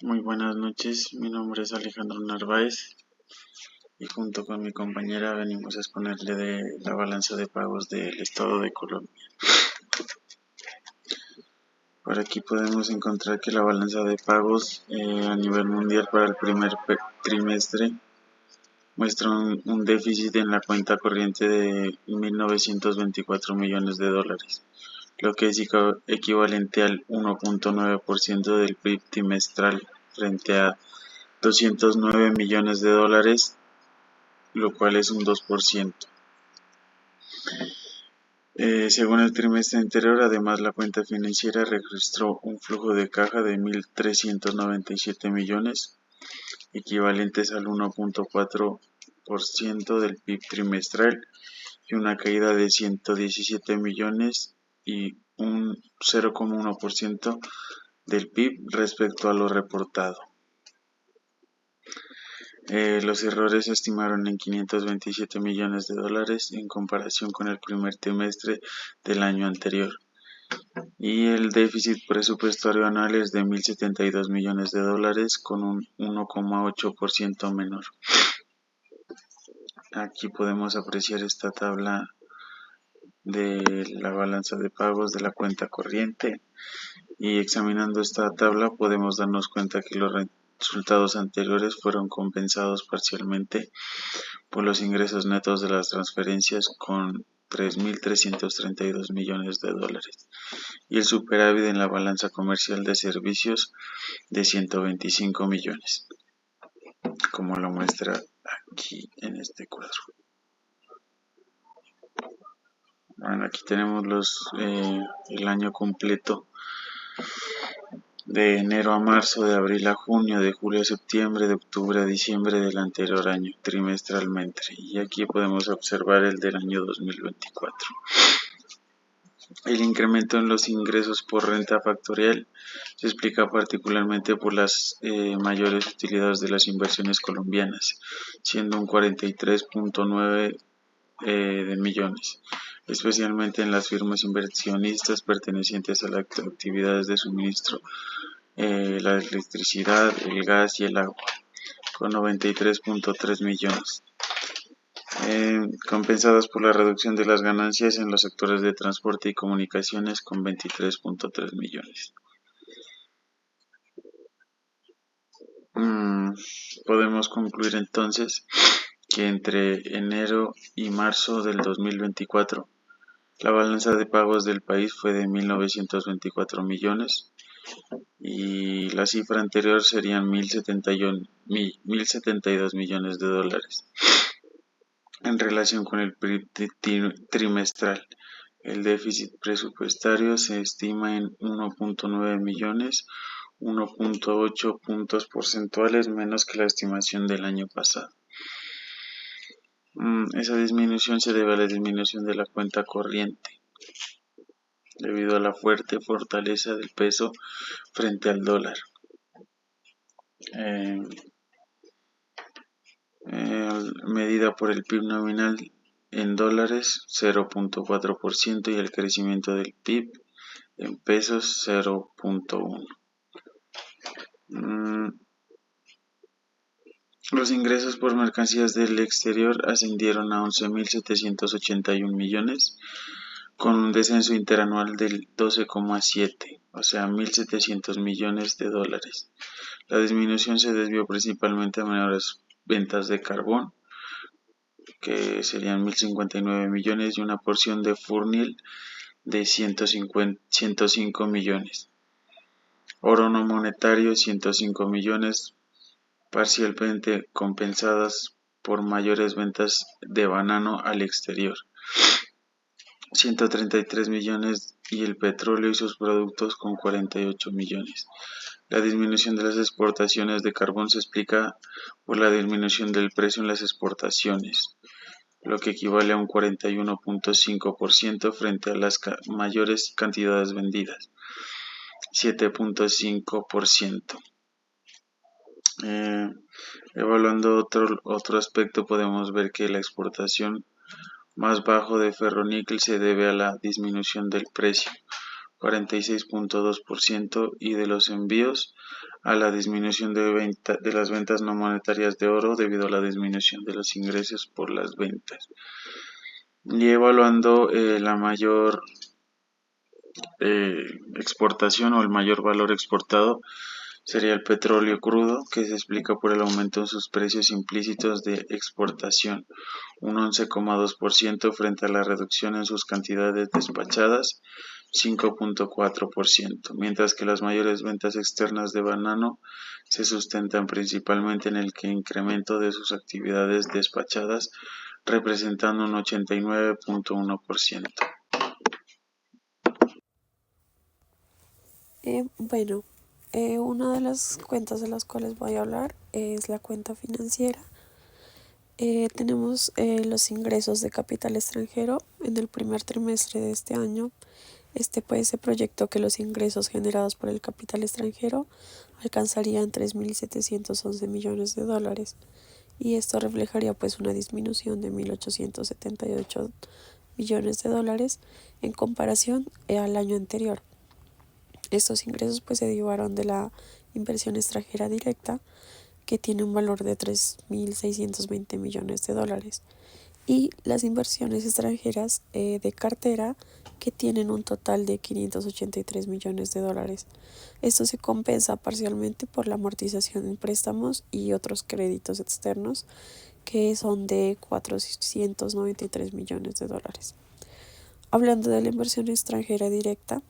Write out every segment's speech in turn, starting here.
Muy buenas noches, mi nombre es Alejandro Narváez y junto con mi compañera venimos a exponerle de la balanza de pagos del Estado de Colombia. Por aquí podemos encontrar que la balanza de pagos a nivel mundial para el primer trimestre muestra un déficit en la cuenta corriente de 1.924 millones de dólares, lo que es equivalente al 1.9% del PIB trimestral frente a 209 millones de dólares, lo cual es un 2%. Según el trimestre anterior, además, la cuenta financiera registró un flujo de caja de 1.397 millones, equivalentes al 1.4% del PIB trimestral, y una caída de 117 millones y un 0,1% del PIB respecto a lo reportado. Los errores se estimaron en 527 millones de dólares en comparación con el primer trimestre del año anterior, y el déficit presupuestario anual es de 1.072 millones de dólares con un 1,8% menor. Aquí podemos apreciar esta tabla de la balanza de pagos de la cuenta corriente, y examinando esta tabla podemos darnos cuenta que los resultados anteriores fueron compensados parcialmente por los ingresos netos de las transferencias con 3.332 millones de dólares y el superávit en la balanza comercial de servicios de 125 millones, como lo muestra aquí en este cuadro. Bueno, aquí tenemos el año completo de enero a marzo, de abril a junio, de julio a septiembre, de octubre a diciembre del anterior año, trimestralmente. Y aquí podemos observar el del año 2024. El incremento en los ingresos por renta factorial se explica particularmente por las mayores utilidades de las inversiones colombianas, siendo un 43.9 de millones, especialmente en las firmas inversionistas pertenecientes a las actividades de suministro, la electricidad, el gas y el agua, con 93.3 millones. Compensadas por la reducción de las ganancias en los sectores de transporte y comunicaciones con 23.3 millones. Podemos concluir entonces que entre enero y marzo del 2024 la balanza de pagos del país fue de 1.924 millones y la cifra anterior serían 1.072 millones de dólares. En relación con el trimestral, el déficit presupuestario se estima en 1.9 millones, 1.8 puntos porcentuales menos que la estimación del año pasado. Esa disminución se debe a la disminución de la cuenta corriente, debido a la fuerte fortaleza del peso frente al dólar. Medida por el PIB nominal en dólares 0.4% y el crecimiento del PIB en pesos 0.1%. Los ingresos por mercancías del exterior ascendieron a 11.781 millones, con un descenso interanual del 12,7%, o sea, 1.700 millones de dólares. La disminución se debió principalmente a menores ventas de carbón, que serían 1.059 millones, y una porción de Furnil de 105 millones. Oro no monetario 105 millones, parcialmente compensadas por mayores ventas de banano al exterior, 133 millones, y el petróleo y sus productos con 48 millones. La disminución de las exportaciones de carbón se explica por la disminución del precio en las exportaciones, lo que equivale a un 41.5% frente a las mayores cantidades vendidas, 7.5%. Evaluando otro aspecto, podemos ver que la exportación más bajo de ferroníquel se debe a la disminución del precio, 46.2% y de los envíos a la disminución de las ventas no monetarias de oro debido a la disminución de los ingresos por las ventas. Y evaluando la mayor exportación o el mayor valor exportado sería el petróleo crudo, que se explica por el aumento en sus precios implícitos de exportación, un 11,2% frente a la reducción en sus cantidades despachadas, 5,4%, mientras que las mayores ventas externas de banano se sustentan principalmente en el incremento de sus actividades despachadas, representando un 89,1%. Bueno, una de las cuentas de las cuales voy a hablar es la cuenta financiera. Tenemos los ingresos de capital extranjero en el primer trimestre de este año. Pues se proyectó que los ingresos generados por el capital extranjero alcanzarían 3.711 millones de dólares y esto reflejaría pues una disminución de 1.878 millones de dólares en comparación al año anterior. Estos ingresos pues se derivaron de la inversión extranjera directa, que tiene un valor de 3.620 millones de dólares, y las inversiones extranjeras de cartera, que tienen un total de 583 millones de dólares. Esto se compensa parcialmente por la amortización en préstamos y otros créditos externos, que son de 493 millones de dólares. Hablando de la inversión extranjera directa,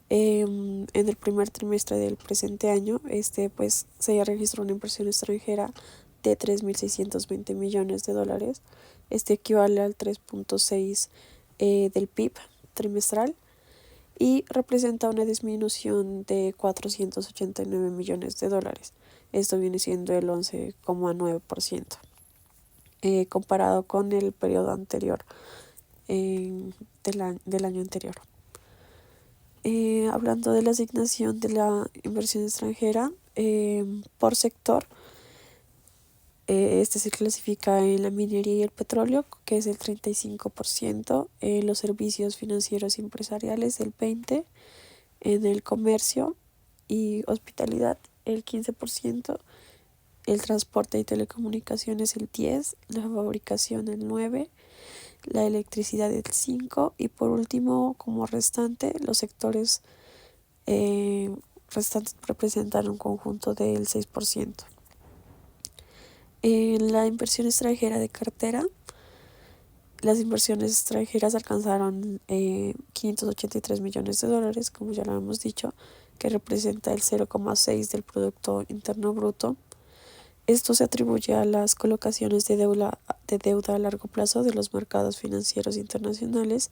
en el primer trimestre del presente año, pues se registró una inversión extranjera de 3.620 millones de dólares. Equivale al 3.6 del PIB trimestral y representa una disminución de 489 millones de dólares. Esto viene siendo el 11,9%, comparado con el periodo anterior, del año anterior. Hablando de la asignación de la inversión extranjera por sector, se clasifica en la minería y el petróleo, que es el 35%, en los servicios financieros y empresariales el 20%, en el comercio y hospitalidad el 15%, el transporte y telecomunicaciones el 10%, la fabricación el 9%, la electricidad el 5% y por último, como restante, los sectores restantes representan un conjunto del 6%. En la inversión extranjera de cartera, las inversiones extranjeras alcanzaron 583 millones de dólares, como ya lo hemos dicho, que representa el 0,6% del Producto Interno Bruto. Esto se atribuye a las colocaciones de deuda a largo plazo de los mercados financieros internacionales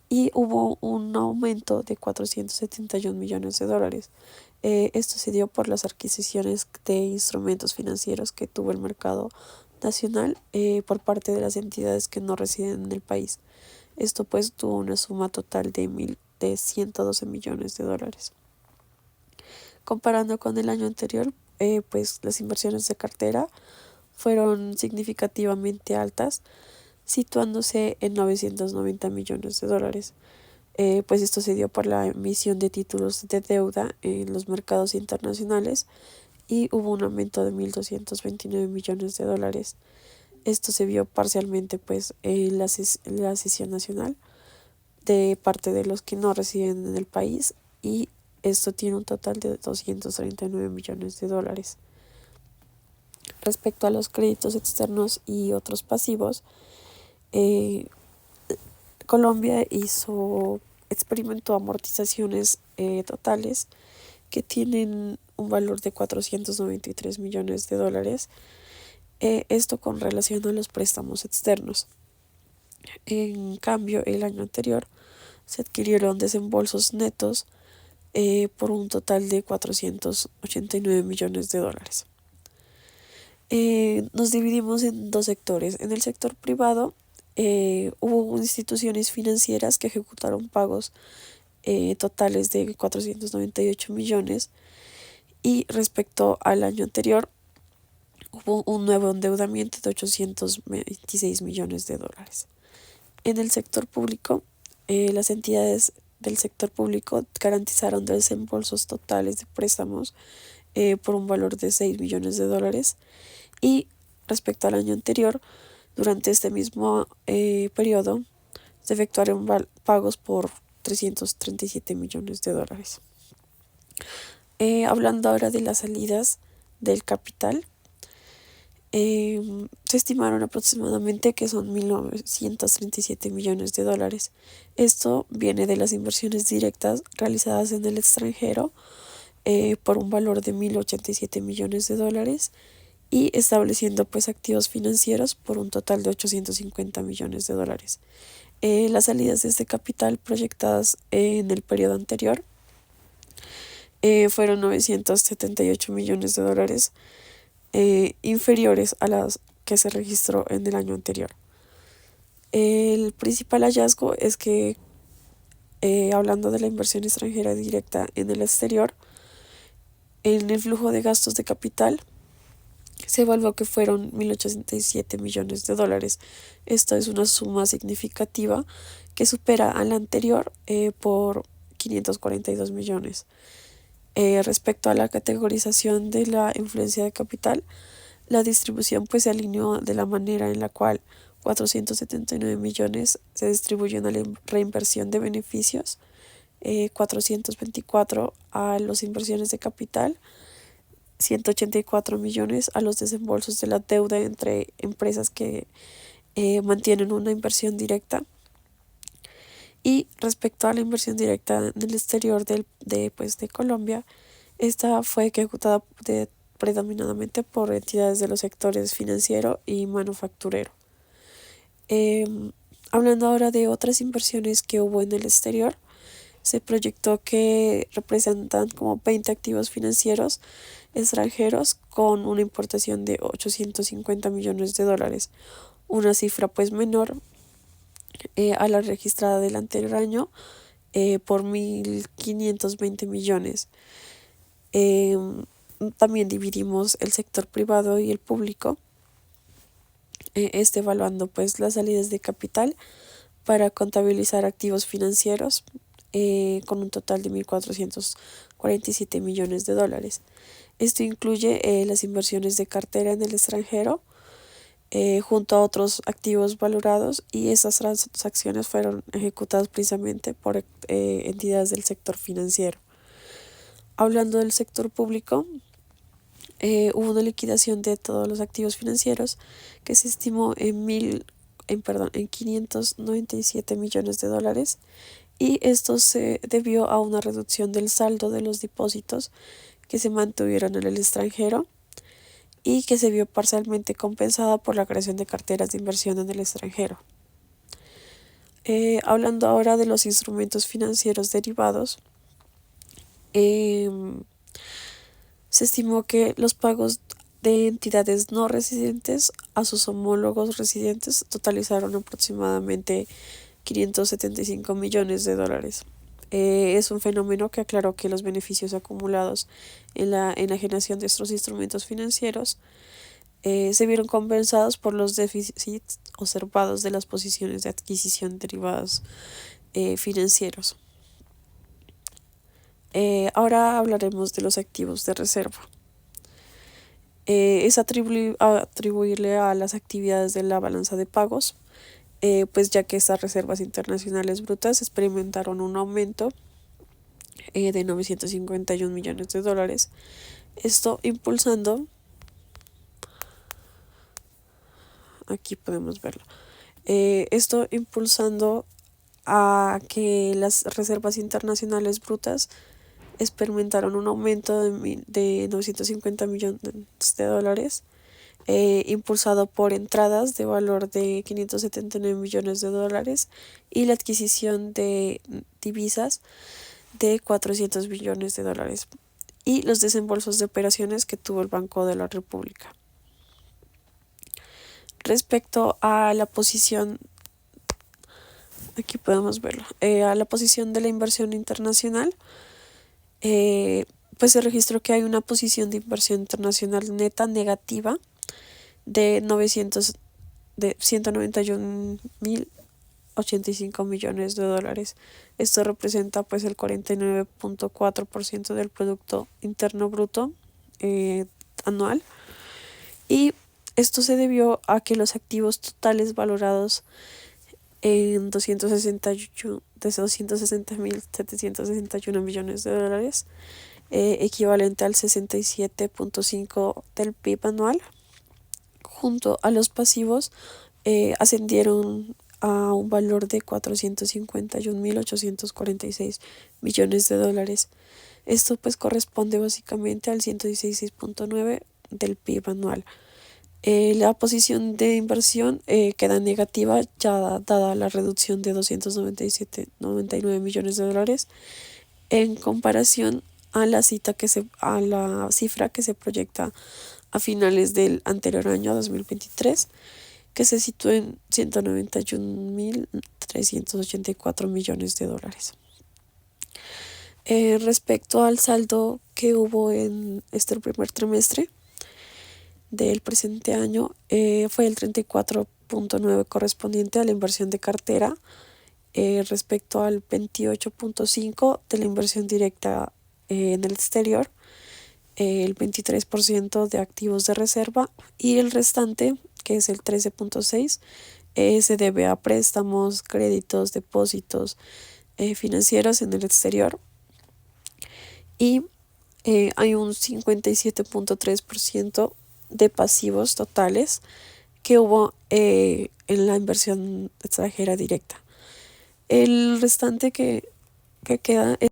y hubo un aumento de 471 millones de dólares. Esto se dio por las adquisiciones de instrumentos financieros que tuvo el mercado nacional por parte de las entidades que no residen en el país. Esto pues tuvo una suma total de 112 millones de dólares. Comparando con el año anterior, pues las inversiones de cartera fueron significativamente altas, situándose en 990 millones de dólares. Pues esto se dio por la emisión de títulos de deuda en los mercados internacionales y hubo un aumento de 1.229 millones de dólares. Esto se vio parcialmente pues en la cesión nacional de parte de los que no residen en el país, y esto tiene un total de 239 millones de dólares. Respecto a los créditos externos y otros pasivos, Colombia experimentó amortizaciones totales que tienen un valor de 493 millones de dólares, esto con relación a los préstamos externos. En cambio, el año anterior se adquirieron desembolsos netos por un total de 489 millones de dólares. Nos dividimos en dos sectores. En el sector privado hubo instituciones financieras que ejecutaron pagos totales de 498 millones, y respecto al año anterior hubo un nuevo endeudamiento de 826 millones de dólares. En el sector público, las entidades del sector público garantizaron desembolsos totales de préstamos por un valor de 6 millones de dólares y respecto al año anterior, durante este mismo periodo, se efectuaron pagos por 337 millones de dólares. Hablando ahora de las salidas del capital, se estimaron aproximadamente que son 1.937 millones de dólares. Esto viene de las inversiones directas realizadas en el extranjero por un valor de 1.087 millones de dólares y estableciendo pues activos financieros por un total de 850 millones de dólares. Las salidas de este capital proyectadas en el periodo anterior fueron 978 millones de dólares, inferiores a las que se registró en el año anterior. El principal hallazgo es que, hablando de la inversión extranjera directa en el exterior, en el flujo de gastos de capital se evaluó que fueron 1.087 millones de dólares. Esto es una suma significativa que supera a la anterior por 542 millones. Respecto a la categorización de la influencia de capital, la distribución pues se alineó de la manera en la cual 479 millones se distribuyen a la reinversión de beneficios, 424 a las inversiones de capital, 184 millones a los desembolsos de la deuda entre empresas que mantienen una inversión directa. Y respecto a la inversión directa en el exterior de Colombia, esta fue ejecutada predominantemente por entidades de los sectores financiero y manufacturero. Hablando ahora de otras inversiones que hubo en el exterior, se proyectó que representan como 20 activos financieros extranjeros con una importación de 850 millones de dólares, una cifra pues menor a la registrada del anterior año por 1.520 millones. También dividimos el sector privado y el público, evaluando pues las salidas de capital para contabilizar activos financieros con un total de 1.447 millones de dólares. Esto incluye las inversiones de cartera en el extranjero junto a otros activos valorados, y esas transacciones fueron ejecutadas precisamente por entidades del sector financiero. Hablando del sector público, hubo una liquidación de todos los activos financieros que se estimó en 597 millones de dólares, y esto se debió a una reducción del saldo de los depósitos que se mantuvieron en el extranjero y que se vio parcialmente compensada por la creación de carteras de inversión en el extranjero. Hablando ahora de los instrumentos financieros derivados, se estimó que los pagos de entidades no residentes a sus homólogos residentes totalizaron aproximadamente 575 millones de dólares. Es un fenómeno que aclaró que los beneficios acumulados en la enajenación de estos instrumentos financieros se vieron compensados por los déficits observados de las posiciones de adquisición derivados financieros. Ahora hablaremos de los activos de reserva. Es atribuirle a las actividades de la balanza de pagos, pues ya que estas reservas internacionales brutas experimentaron un aumento de 951 millones de dólares, esto impulsando, aquí podemos verlo, esto impulsando a que las reservas internacionales brutas experimentaron un aumento de 950 millones de dólares, impulsado por entradas de valor de 579 millones de dólares y la adquisición de divisas de 400 millones de dólares y los desembolsos de operaciones que tuvo el Banco de la República. Respecto a la posición, aquí podemos verlo, a la posición de la inversión internacional, pues se registró que hay una posición de inversión internacional neta negativa de 191 85 millones de dólares. Esto representa pues el 49.4% del Producto Interno Bruto anual, y esto se debió a que los activos totales valorados en 260.761 millones de dólares, equivalente al 67.5% del PIB anual, junto a los pasivos, ascendieron a un valor de 451.846 millones de dólares. Esto pues corresponde básicamente al 116.9% del PIB anual. La posición de inversión queda negativa, ya dada la reducción de 297.99 millones de dólares en comparación a la cifra que se proyecta a finales del anterior año 2023, que se sitúa en 191.384 millones de dólares. Respecto al saldo que hubo en este primer trimestre del presente año, fue el 34.9 correspondiente a la inversión de cartera, respecto al 28.5 de la inversión directa en el exterior, el 23% de activos de reserva, y el restante, que es el 13.6, se debe a préstamos, créditos, depósitos financieros en el exterior, y hay un 57.3% de pasivos totales que hubo en la inversión extranjera directa. El restante que queda es